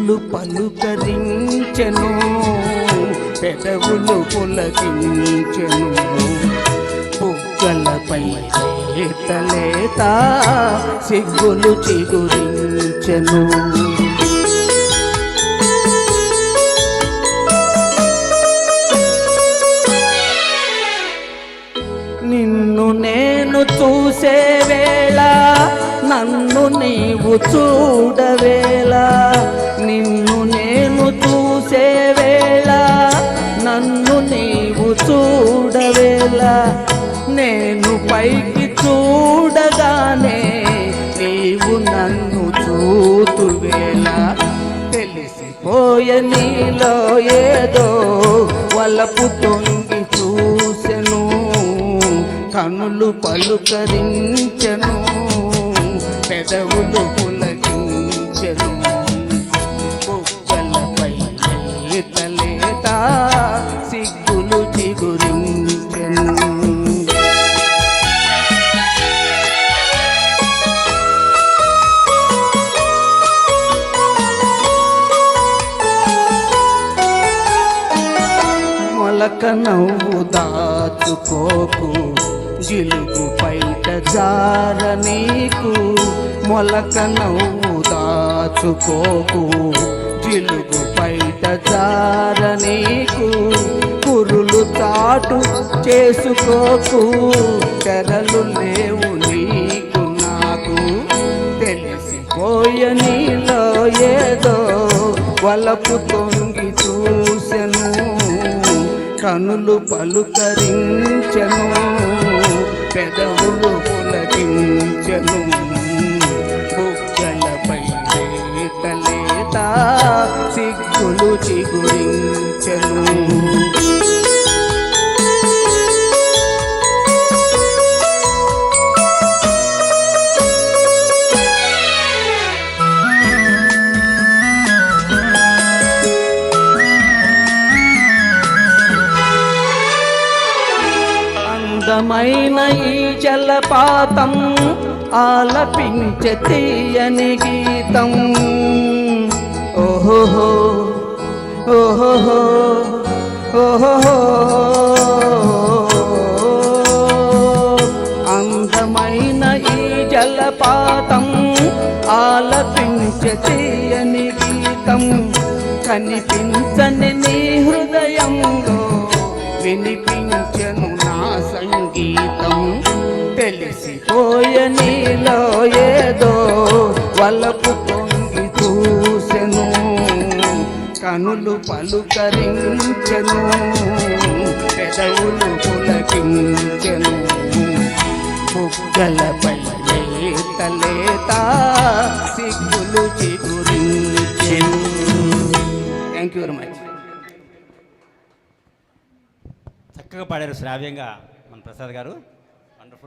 కనులు పలుకరించెను, పెదవులు పులకించెను, బుగ్గలపై లేత లేత సిగ్గులు చిగురించెను. నిన్ను నేను చూసే వేళ నన్ను నీవు చూడవేళ, నిన్ను నేను చూసే వేళ నన్ను నీవు చూడవేళ, నేను పైకి చూడగానే నీవు నన్ను చూతువేళ, తెలిసిపోయ నీలో ఏదో వలపు తొంగి చూసెను, కనులు పలుకరించెను, పెదవులు పులకించెను, బుగ్గలపై లేత లేత సిగ్గులు చిగురించెను. మొలక నవ్వు దాచుకోకు, జిలుగు పైట జార నీకు, మొలక నవ్వు దాచుకోకు, జిలుగు పైట జార నీకు, కురులు చాటు చేసుకోకు, తెరలు లేవు నీకు నాకు, తెలిసిపోయ నీలో ఏదో వలపు తొంగి చూసెను, కనులు పలుకరించెను, పెదవులు పులకించెను, బుగ్గలపై లేత లేత సిగ్గులు చిగురించెను. అందమైన ఈ జలపాతం ఆలపించే తీయని గీతం, ఓహోహో ఓహోహో ఓహోహో, అందమైన ఈ జలపాతం ఆలపించే తీయని గీతం, కనిపించని నీ హృదయంలో వినిపించెను నా సంగీతం, తెలిసిపోయ నీలో ఏదో వలపు తొంగి చూసెను, కనులు పలుకరించెను, పెదవులు పులకించెను, బుగ్గలపై లేత లేత సిగ్గులు చిగురించెను. Thank you very much. చక్కగా పాడారు శ్రావ్యంగా మన ప్రసాద్ గారు. వండర్ఫుల్.